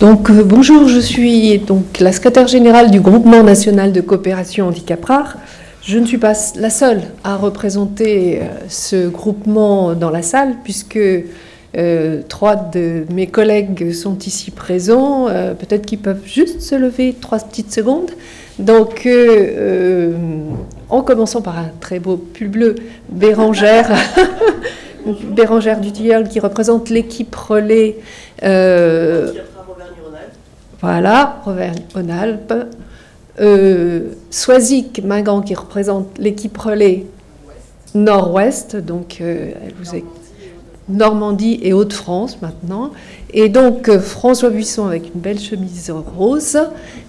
Bonjour, je suis donc la secrétaire générale du Groupement national de coopération handicap rare. Je ne suis pas la seule à représenter ce groupement dans la salle, puisque trois de mes collègues sont ici présents. Peut-être qu'ils peuvent juste se lever 3 petites secondes. Donc, en commençant par un très beau pull bleu, Bérangère, Bérangère Dutilleul, qui représente l'équipe relais. Voilà, Auvergne-Rhône-Alpes. Soisic Mingan, qui représente l'équipe relais Nord-Ouest, donc elle vous est Normandie et Hauts-de-France maintenant. Et donc François Buisson avec une belle chemise rose,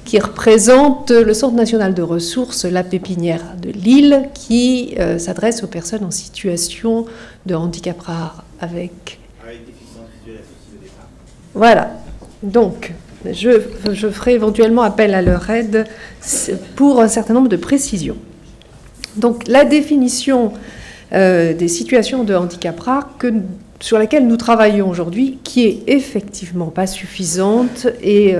qui représente le Centre national de ressources La Pépinière de Lille, qui s'adresse aux personnes en situation de handicap rare avec déficience visuelle associée au départ. Voilà, donc je ferai éventuellement appel à leur aide pour un certain nombre de précisions. Donc la définition des situations de handicap rare sur laquelle nous travaillons aujourd'hui, qui est effectivement pas suffisante, et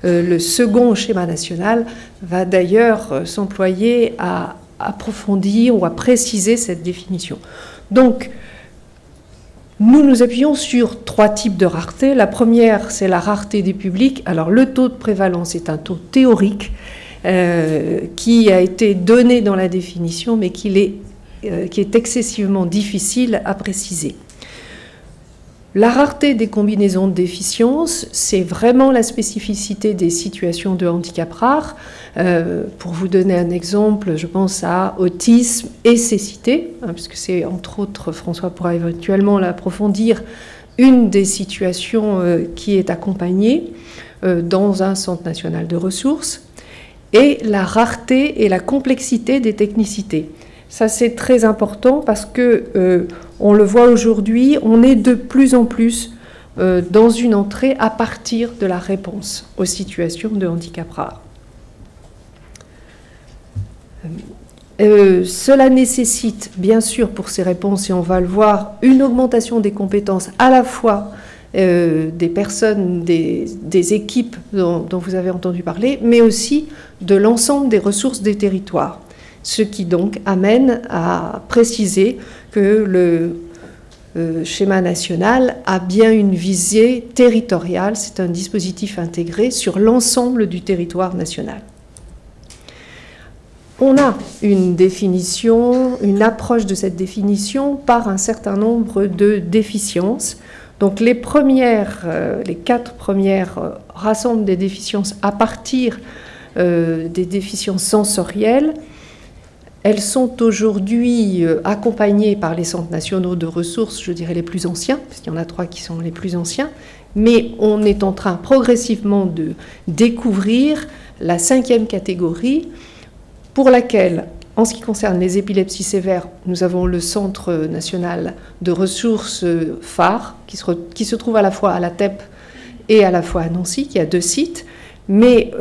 le second schéma national va d'ailleurs s'employer à approfondir ou à préciser cette définition. Donc, nous nous appuyons sur 3 types de rareté. La première, c'est la rareté des publics. Alors, le taux de prévalence est un taux théorique qui a été donné dans la définition, mais qui est excessivement difficile à préciser. La rareté des combinaisons de déficiences, c'est vraiment la spécificité des situations de handicap rare. Pour vous donner un exemple, je pense à autisme et cécité, puisque c'est entre autres, François pourra éventuellement l'approfondir, une des situations qui est accompagnée dans un centre national de ressources, et la rareté et la complexité des technicités. Ça, c'est très important parce que, on le voit aujourd'hui, on est de plus en plus dans une entrée à partir de la réponse aux situations de handicap rare. Cela nécessite, bien sûr, pour ces réponses, et on va le voir, une augmentation des compétences à la fois des personnes, des équipes dont vous avez entendu parler, mais aussi de l'ensemble des ressources des territoires. Ce qui donc amène à préciser que le schéma national a bien une visée territoriale, c'est un dispositif intégré sur l'ensemble du territoire national. On a une définition, une approche de cette définition par un certain nombre de déficiences. Donc les 4 premières rassemblent des déficiences à partir des déficiences sensorielles. Elles sont aujourd'hui accompagnées par les centres nationaux de ressources, je dirais les plus anciens, parce qu'il y en a 3 qui sont les plus anciens, mais on est en train progressivement de découvrir la 5e catégorie, pour laquelle, en ce qui concerne les épilepsies sévères, nous avons le Centre national de ressources phare, qui se trouve à la fois à la TEP et à la fois à Nancy, qui a 2 sites. Mais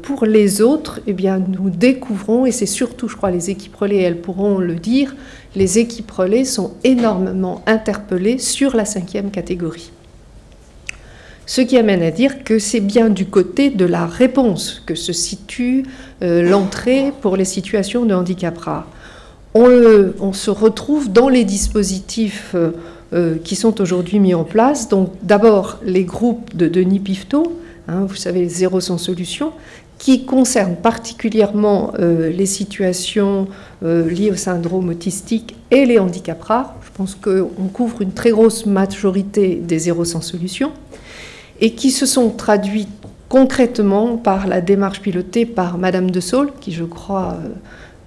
pour les autres, eh bien, nous découvrons, et c'est surtout, je crois, les équipes relais, elles pourront le dire, les équipes relais sont énormément interpellées sur la 5e catégorie. Ce qui amène à dire que c'est bien du côté de la réponse que se situe l'entrée pour les situations de handicap rare. On se retrouve dans les dispositifs qui sont aujourd'hui mis en place. Donc d'abord les groupes de Denis Piveteau, vous savez, les zéro sans solution, qui concernent particulièrement les situations liées au syndrome autistique et les handicaps rares. Je pense qu'on couvre une très grosse majorité des zéro sans solution, et qui se sont traduits concrètement par la démarche pilotée par Madame de Saulles, qui, je crois,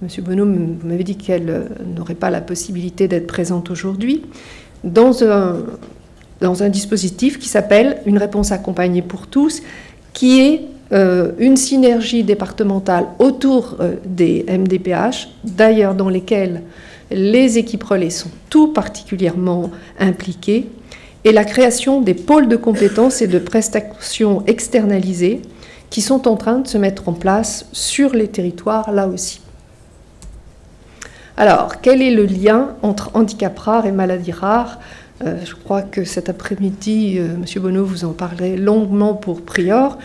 Monsieur Bonhomme m'avait dit qu'elle n'aurait pas la possibilité d'être présente aujourd'hui, dans un dispositif qui s'appelle une réponse accompagnée pour tous, qui est une synergie départementale autour des MDPH, d'ailleurs dans lesquelles les équipes relais sont tout particulièrement impliquées, et la création des pôles de compétences et de prestations externalisées qui sont en train de se mettre en place sur les territoires là aussi. Alors, quel est le lien entre handicap rare et maladie rare? Je crois que cet après-midi, M. Bonneau vous en parlerait longuement pour Prior,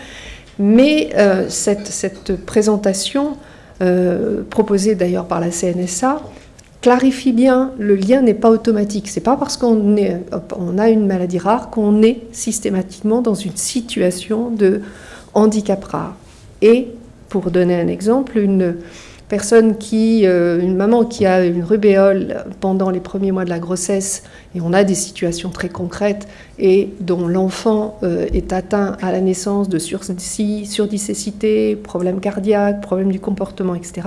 mais cette présentation, proposée d'ailleurs par la CNSA, clarifie bien, le lien n'est pas automatique. C'est pas parce qu'on a une maladie rare qu'on est systématiquement dans une situation de handicap rare. Et, pour donner un exemple, une maman qui a une rubéole pendant les premiers mois de la grossesse, et on a des situations très concrètes, et dont l'enfant est atteint à la naissance de surdicécité, problèmes cardiaques, problèmes du comportement, etc.,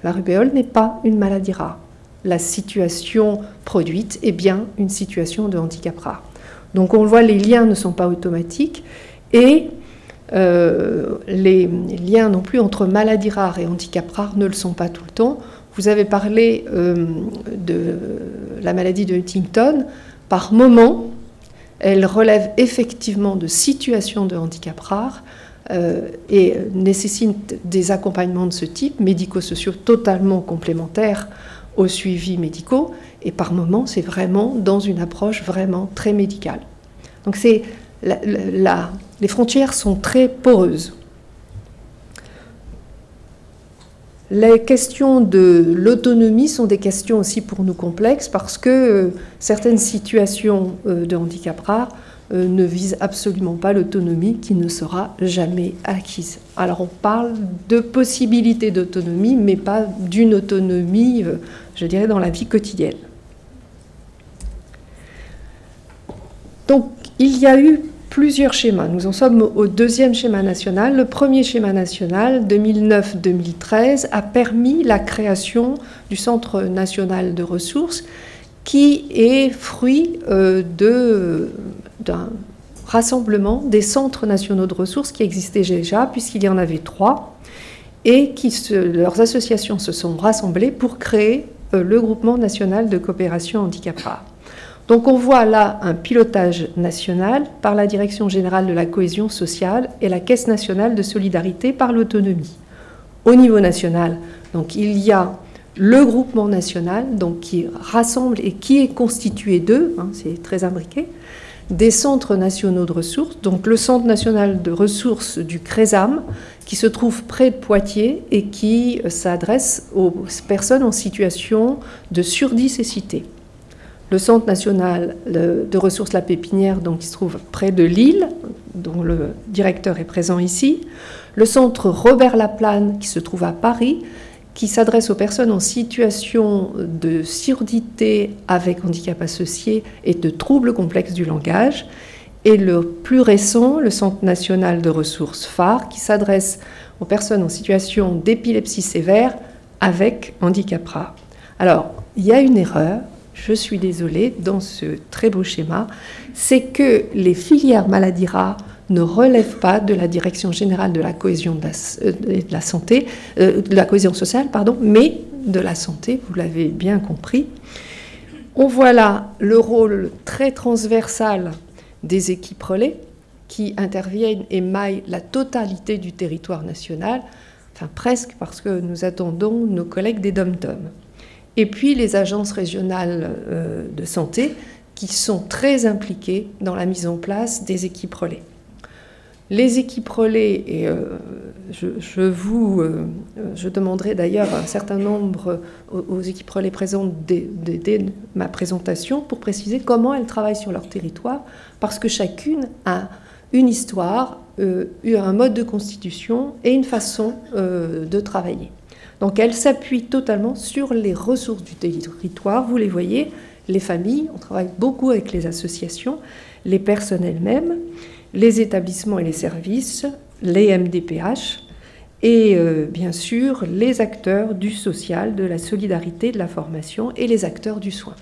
la rubéole n'est pas une maladie rare. La situation produite est bien une situation de handicap rare. Donc on le voit, les liens ne sont pas automatiques, et les liens non plus entre maladie rare et handicap rare ne le sont pas tout le temps. Vous avez parlé de la maladie de Huntington. Par moment, elle relève effectivement de situations de handicap rare et nécessite des accompagnements de ce type, médico-sociaux totalement complémentaires aux suivis médicaux, et par moment, c'est vraiment dans une approche vraiment très médicale. Donc les frontières sont très poreuses. Les questions de l'autonomie sont des questions aussi pour nous complexes, parce que certaines situations de handicap rare ne visent absolument pas l'autonomie, qui ne sera jamais acquise. Alors on parle de possibilité d'autonomie, mais pas d'une autonomie, je dirais, dans la vie quotidienne. Donc il y a eu plusieurs schémas. Nous en sommes au deuxième schéma national. Le premier schéma national, 2009-2013, a permis la création du Centre national de ressources, qui est fruit d'un rassemblement des centres nationaux de ressources qui existaient déjà, puisqu'il y en avait 3, et leurs associations se sont rassemblées pour créer le groupement national de coopération handicap rare. Donc on voit là un pilotage national par la Direction générale de la cohésion sociale et la Caisse nationale de solidarité par l'autonomie. Au niveau national, donc il y a le groupement national, donc qui rassemble et qui est constitué d'eux, c'est très imbriqué, des centres nationaux de ressources, donc le Centre national de ressources du CRESAM, qui se trouve près de Poitiers et qui s'adresse aux personnes en situation de surdicécité. Le Centre national de ressources La Pépinière, donc, qui se trouve près de Lille, dont le directeur est présent ici. Le Centre Robert Laplane, qui se trouve à Paris, qui s'adresse aux personnes en situation de surdité avec handicap associé et de troubles complexes du langage. Et le plus récent, le Centre national de ressources phare, qui s'adresse aux personnes en situation d'épilepsie sévère avec handicap rare. Alors, il y a une erreur. Je suis désolée, dans ce très beau schéma, c'est que les filières maladies rares ne relèvent pas de la Direction générale de la cohésion de la santé, de la cohésion sociale, pardon, mais de la santé, vous l'avez bien compris. On voit là le rôle très transversal des équipes relais qui interviennent et maillent la totalité du territoire national, enfin presque, parce que nous attendons nos collègues des DOM-TOM. Et puis les agences régionales de santé qui sont très impliquées dans la mise en place des équipes relais. Les équipes relais, et je demanderai d'ailleurs un certain nombre aux équipes relais présentes d'aider ma présentation pour préciser comment elles travaillent sur leur territoire, parce que chacune a une histoire, un mode de constitution et une façon de travailler. Donc elle s'appuie totalement sur les ressources du territoire. Vous les voyez, les familles, on travaille beaucoup avec les associations, les personnes elles-mêmes, les établissements et les services, les MDPH et bien sûr les acteurs du social, de la solidarité, de la formation et les acteurs du soin.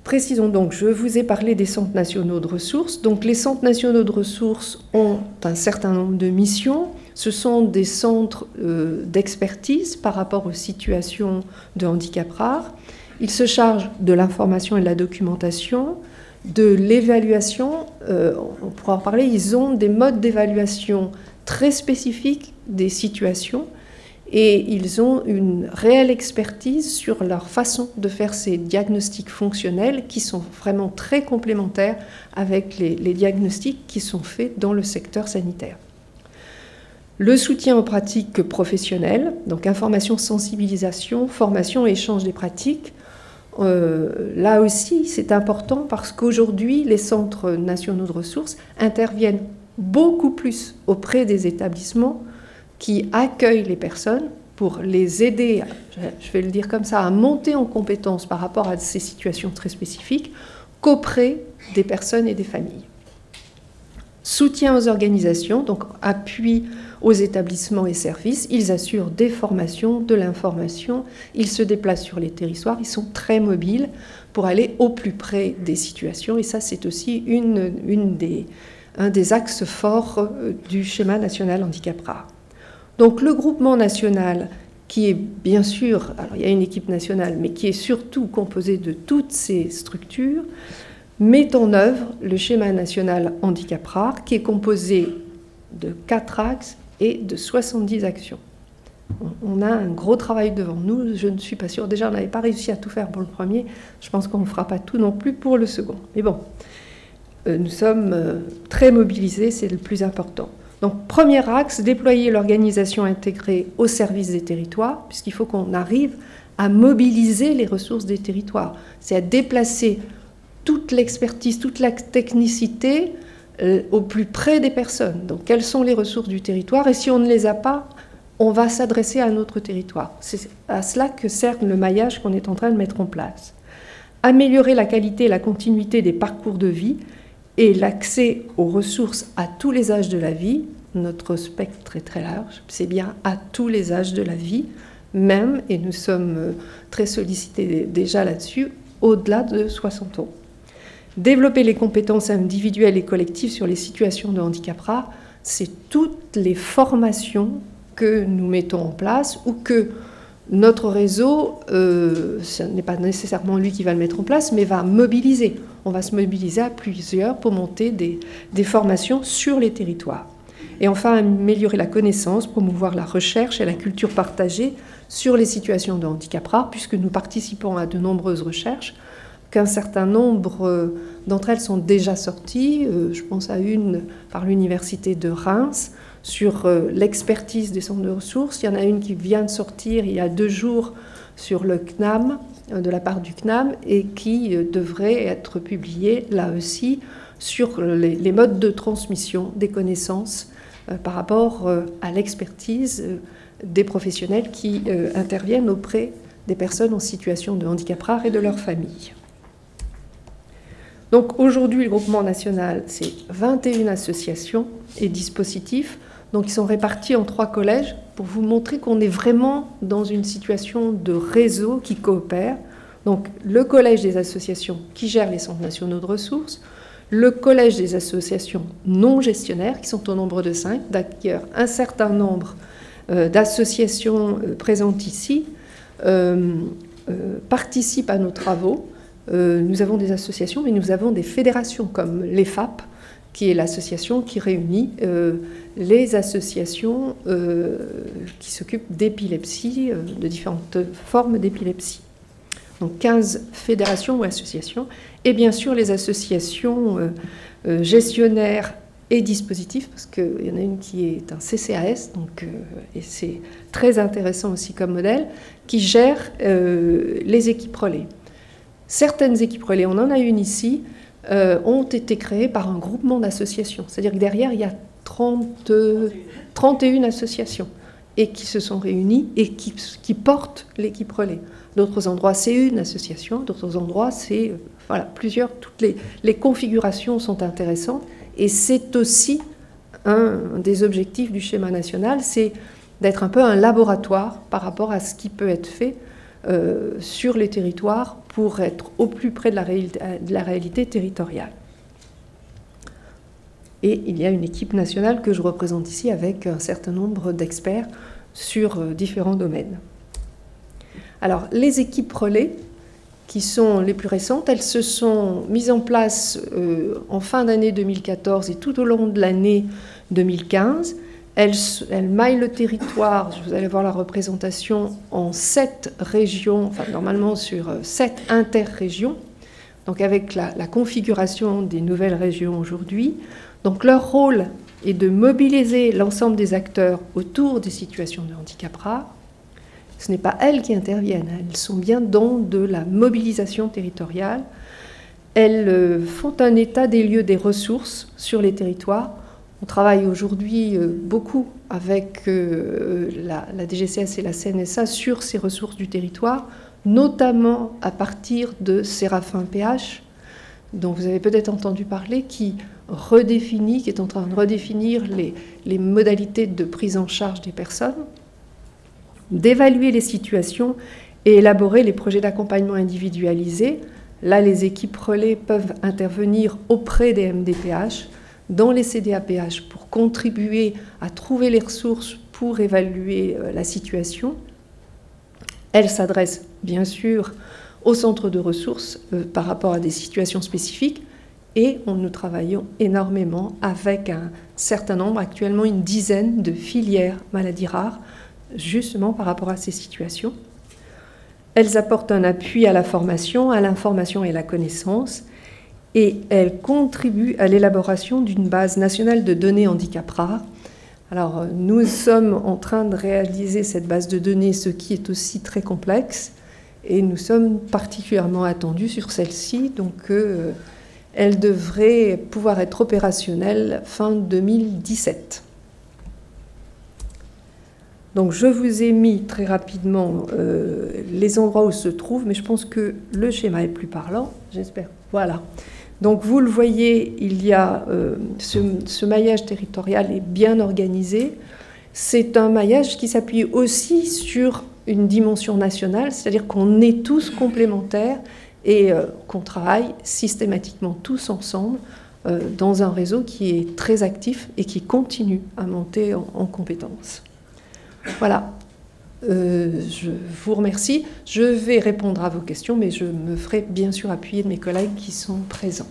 Précisons donc, je vous ai parlé des centres nationaux de ressources. Donc les centres nationaux de ressources ont un certain nombre de missions. Ce sont des centres d'expertise par rapport aux situations de handicap rare. Ils se chargent de l'information et de la documentation, de l'évaluation. On pourra en parler. Ils ont des modes d'évaluation très spécifiques des situations et ils ont une réelle expertise sur leur façon de faire ces diagnostics fonctionnels qui sont vraiment très complémentaires avec les diagnostics qui sont faits dans le secteur sanitaire. Le soutien aux pratiques professionnelles, donc information, sensibilisation, formation et échange des pratiques. Là aussi, c'est important parce qu'aujourd'hui, les centres nationaux de ressources interviennent beaucoup plus auprès des établissements qui accueillent les personnes pour les aider, je vais le dire comme ça, à monter en compétence par rapport à ces situations très spécifiques qu'auprès des personnes et des familles. Soutien aux organisations, donc appui aux établissements et services. Ils assurent des formations, de l'information, ils se déplacent sur les territoires, ils sont très mobiles pour aller au plus près des situations. Et ça, c'est aussi un des axes forts du schéma national handicap rare. Donc le groupement national, qui est bien sûr, alors il y a une équipe nationale, mais qui est surtout composé de toutes ces structures, met en œuvre le schéma national handicap rare, qui est composé de 4 axes et de 70 actions. On a un gros travail devant nous, je ne suis pas sûre. Déjà, on n'avait pas réussi à tout faire pour le premier, je pense qu'on ne fera pas tout non plus pour le second. Mais bon, nous sommes très mobilisés, c'est le plus important. Donc, premier axe, déployer l'organisation intégrée au service des territoires, puisqu'il faut qu'on arrive à mobiliser les ressources des territoires. C'est à déplacer toute l'expertise, toute la technicité au plus près des personnes. Donc, quelles sont les ressources du territoire? Et si on ne les a pas, on va s'adresser à notre territoire. C'est à cela que sert le maillage qu'on est en train de mettre en place. Améliorer la qualité et la continuité des parcours de vie et l'accès aux ressources à tous les âges de la vie. Notre spectre est très large, c'est bien à tous les âges de la vie, même, et nous sommes très sollicités déjà là-dessus, au-delà de 60 ans. Développer les compétences individuelles et collectives sur les situations de handicap rare, c'est toutes les formations que nous mettons en place ou que notre réseau, ce n'est pas nécessairement lui qui va le mettre en place, mais va mobiliser. On va se mobiliser à plusieurs pour monter des formations sur les territoires. Et enfin, améliorer la connaissance, promouvoir la recherche et la culture partagée sur les situations de handicap rare, puisque nous participons à de nombreuses recherches, qu'un certain nombre d'entre elles sont déjà sorties. Je pense à une par l'Université de Reims, sur l'expertise des centres de ressources. Il y en a une qui vient de sortir il y a 2 jours sur le CNAM, de la part du CNAM, et qui devrait être publiée là aussi sur les modes de transmission des connaissances par rapport à l'expertise des professionnels qui interviennent auprès des personnes en situation de handicap rare et de leurs familles. Donc aujourd'hui, le groupement national, c'est 21 associations et dispositifs. Donc ils sont répartis en 3 collèges pour vous montrer qu'on est vraiment dans une situation de réseau qui coopère. Donc le collège des associations qui gèrent les centres nationaux de ressources, le collège des associations non gestionnaires qui sont au nombre de 5, d'ailleurs un certain nombre d'associations présentes ici participent à nos travaux. Nous avons des associations, mais nous avons des fédérations comme l'EFAP, qui est l'association qui réunit les associations qui s'occupent d'épilepsie, de différentes formes d'épilepsie. Donc 15 fédérations ou associations, et bien sûr les associations gestionnaires et dispositifs, parce qu'il y en a une qui est un CCAS, donc, et c'est très intéressant aussi comme modèle, qui gère les équipes relais. Certaines équipes relais, on en a une ici, ont été créées par un groupement d'associations. C'est-à-dire que derrière, il y a 31 associations et qui se sont réunies et qui portent l'équipe relais. D'autres endroits, c'est une association, d'autres endroits, c'est voilà, plusieurs. Toutes les configurations sont intéressantes et c'est aussi un des objectifs du schéma national, c'est d'être un peu un laboratoire par rapport à ce qui peut être fait sur les territoires pour être au plus près de la réalité territoriale. Et il y a une équipe nationale que je représente ici avec un certain nombre d'experts sur différents domaines. Alors, les équipes relais, qui sont les plus récentes, elles se sont mises en place en fin d'année 2014 et tout au long de l'année 2015. Elle maille le territoire, vous allez voir la représentation, en 7 régions, enfin normalement sur 7 interrégions, donc avec la configuration des nouvelles régions aujourd'hui. Donc leur rôle est de mobiliser l'ensemble des acteurs autour des situations de handicap rare. Ce n'est pas elles qui interviennent, elles sont bien dans de la mobilisation territoriale. Elles font un état des lieux des ressources sur les territoires. On travaille aujourd'hui beaucoup avec la DGCS et la CNSA sur ces ressources du territoire, notamment à partir de Séraphin PH, dont vous avez peut-être entendu parler, qui est en train de redéfinir les modalités de prise en charge des personnes, d'évaluer les situations et élaborer les projets d'accompagnement individualisés. Là, les équipes relais peuvent intervenir auprès des MDPH, dans les CDAPH, pour contribuer à trouver les ressources pour évaluer la situation. Elles s'adressent bien sûr au centre de ressources par rapport à des situations spécifiques, et nous travaillons énormément avec un certain nombre, actuellement une dizaine de filières maladies rares, justement par rapport à ces situations. Elles apportent un appui à la formation, à l'information et à la connaissance, et elles contribuent à l'élaboration d'une base nationale de données handicap rares. Alors, nous sommes en train de réaliser cette base de données, ce qui est aussi très complexe, et nous sommes particulièrement attendus sur celle-ci, donc elle devrait pouvoir être opérationnelle fin 2017. Donc je vous ai mis très rapidement les endroits où se trouve, mais je pense que le schéma est plus parlant, j'espère. Voilà. Donc vous le voyez, il y a ce maillage territorial est bien organisé. C'est un maillage qui s'appuie aussi sur une dimension nationale, c'est-à-dire qu'on est tous complémentaires et qu'on travaille systématiquement tous ensemble dans un réseau qui est très actif et qui continue à monter en compétences. Voilà, je vous remercie. Je vais répondre à vos questions, mais je me ferai bien sûr appuyer de mes collègues qui sont présents.